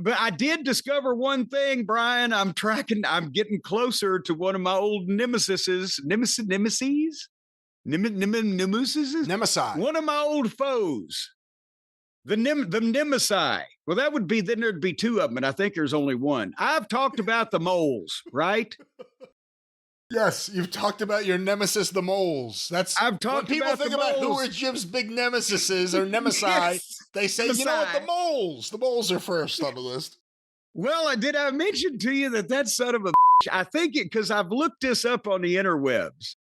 but I did discover one thing, Brian. I'm getting closer to one of my old nemesises. Nemesi. One of my old foes. The Nemesi. Well, that would be, then there'd be two of them, and I think there's only one. I've talked about the moles, right? Yes, you've talked about your nemesis, the moles. I've talked when people about think the about moles. who are Jim's big nemesises or nemesi, Yes, they say, you know what, the moles. The moles are first on the list. Well, I mention to you that son of a I think it, because I've looked this up on the interwebs,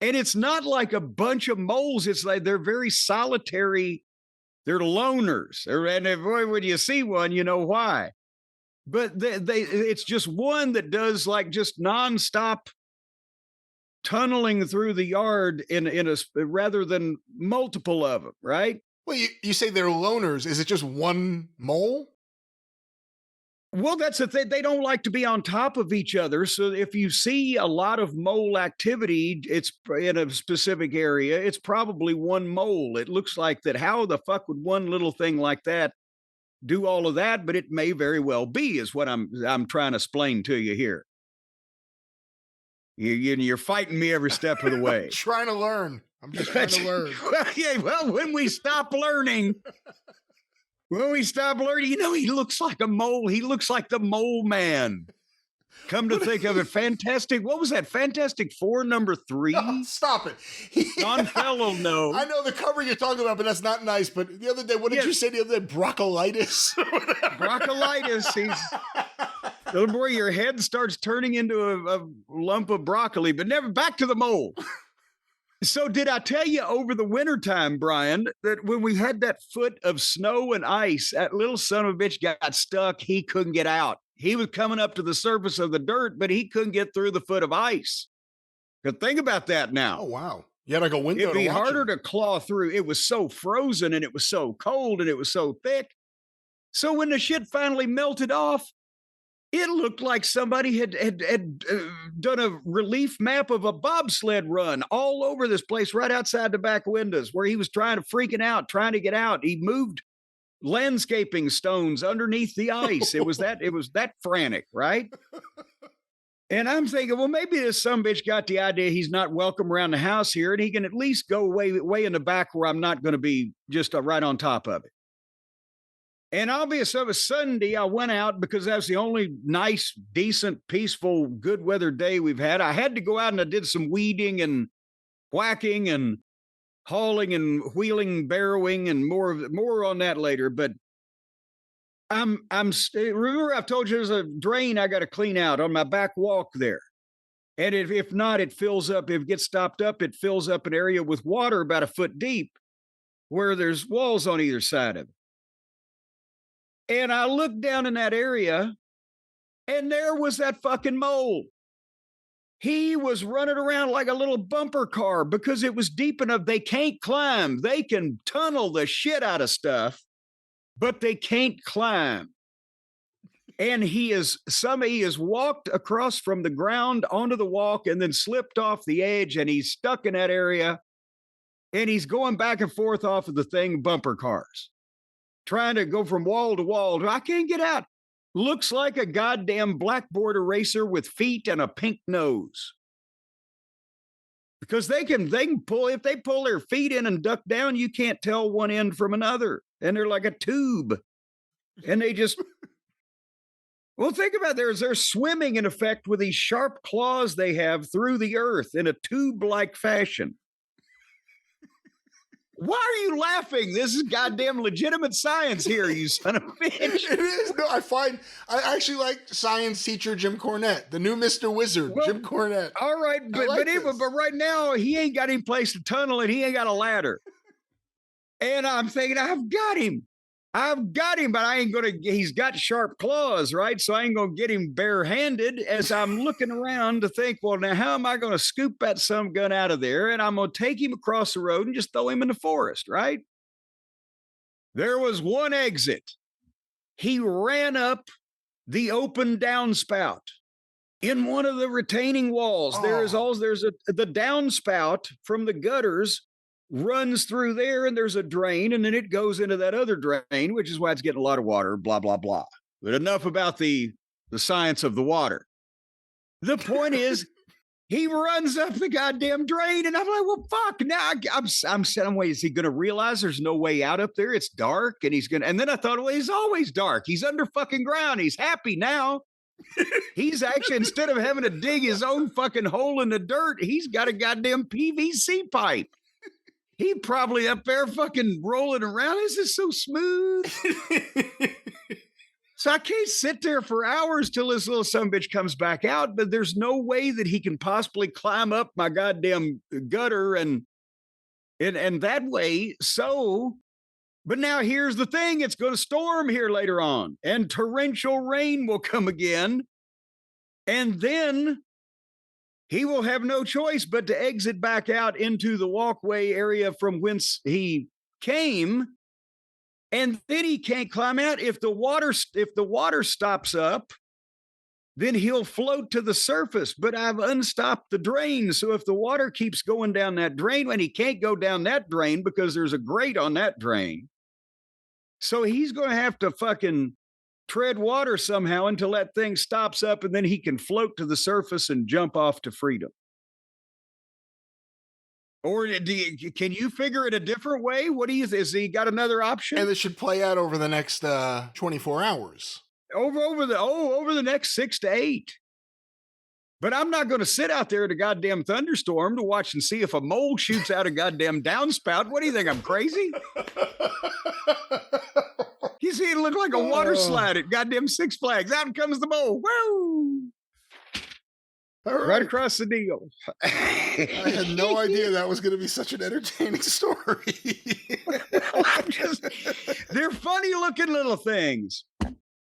and it's not like a bunch of moles. It's like they're very solitary. They're loners. And when you see one, you know why. But it's just one that does like just nonstop tunneling through the yard in a rather than multiple of them, right? Well, you say they're loners. Is it just one mole? Well, that's the thing. They don't like to be on top of each other. So if you see a lot of mole activity, it's in a specific area, it's probably one mole. It looks like that. How the fuck would one little thing like that do all of that? But it may very well be, is what I'm trying to explain to you here. You're fighting me every step of the way. I'm trying to learn. I'm just trying to learn. Well, when we stop learning, he looks like a mole. He looks like the mole man. Come to think of it, fantastic. What was that? Fantastic Four #3? No, stop it. Don Fellow, no. I know the cover you're talking about, but that's not nice. But the other day, what did you say the other day? Broccolitis? Broccolitis. Little boy, your head starts turning into a lump of broccoli, but never back to the mole. So did I tell you over the wintertime, Brian, that when we had that foot of snow and ice, that little son of a bitch got stuck. He couldn't get out. He was coming up to the surface of the dirt, but he couldn't get through the foot of ice. But think about that now. Oh, wow. You had like a window. It'd be harder to claw through. It was so frozen and it was so cold and it was so thick. So when the shit finally melted off, it looked like somebody had done a relief map of a bobsled run all over this place, right outside the back windows, where he was trying to get out. He moved landscaping stones underneath the ice. It was that frantic, right? And I'm thinking, well, maybe this sumbitch got the idea he's not welcome around the house here, and he can at least go way in the back where I'm not going to be just right on top of it. And obviously, it was Sunday. I went out because that's the only nice, decent, peaceful, good weather day we've had. I had to go out and I did some weeding and whacking and hauling and wheeling, barrowing, and more on that later. But remember I've told you there's a drain I got to clean out on my back walk there. And if not, it fills up. If it gets stopped up, it fills up an area with water about a foot deep where there's walls on either side of it. And I looked down in that area, and there was that fucking mole. He was running around like a little bumper car because it was deep enough. They can't climb. They can tunnel the shit out of stuff, but they can't climb. And he has walked across from the ground onto the walk and then slipped off the edge, and he's stuck in that area. And he's going back and forth off of the thing, bumper cars, trying to go from wall to wall. I can't get out. Looks like a goddamn blackboard eraser with feet and a pink nose. Because they can pull, if they pull their feet in and duck down, you can't tell one end from another. And they're like a tube. And they just, well, think about it. They're swimming in effect with these sharp claws they have through the earth in a tube-like fashion. Why are you laughing? This is goddamn legitimate science here, you son of a bitch. It is. No, I actually like science teacher Jim Cornette, the new Mr. Wizard, Jim Cornette. All right, but right now he ain't got any place to tunnel it. He ain't got a ladder. And I'm thinking, I've got him, but I ain't gonna. He's got sharp claws, right? So I ain't gonna get him barehanded. As I'm looking around to think, well, now how am I gonna scoop that some gun out of there? And I'm gonna take him across the road and just throw him in the forest, right? There was one exit. He ran up the open downspout in one of the retaining walls. Oh. There's the downspout from the gutters runs through there, and there's a drain, and then it goes into that other drain, which is why it's getting a lot of water, blah, blah, blah. But enough about the science of the water. The point is, he runs up the goddamn drain, and I'm like, well, fuck. Now I'm saying, wait, is he going to realize there's no way out up there? It's dark, and and then I thought, well, he's always dark. He's under fucking ground. He's happy now. He's actually, instead of having to dig his own fucking hole in the dirt, he's got a goddamn PVC pipe. He probably up there fucking rolling around. This is so smooth. So I can't sit there for hours till this little sumbitch comes back out, but there's no way that he can possibly climb up my goddamn gutter and that way. So, but now here's the thing. It's going to storm here later on, and torrential rain will come again. And then he will have no choice but to exit back out into the walkway area from whence he came. And then he can't climb out. If the water stops up, then he'll float to the surface. But I've unstopped the drain. So if the water keeps going down that drain, and he can't go down that drain because there's a grate on that drain. So he's going to have to fucking tread water somehow until that thing stops up, and then he can float to the surface and jump off to freedom. Or can you figure it a different way? What do you think? Has he got another option? And it should play out over the next 24 hours. Over the next 6 to 8. But I'm not going to sit out there at a goddamn thunderstorm to watch and see if a mole shoots out a goddamn downspout. What do you think? I'm crazy? You see, it looked like a water slide at goddamn Six Flags. Out comes the mole. Woo! Right across the deal. I had no idea that was going to be such an entertaining story. They're funny looking little things.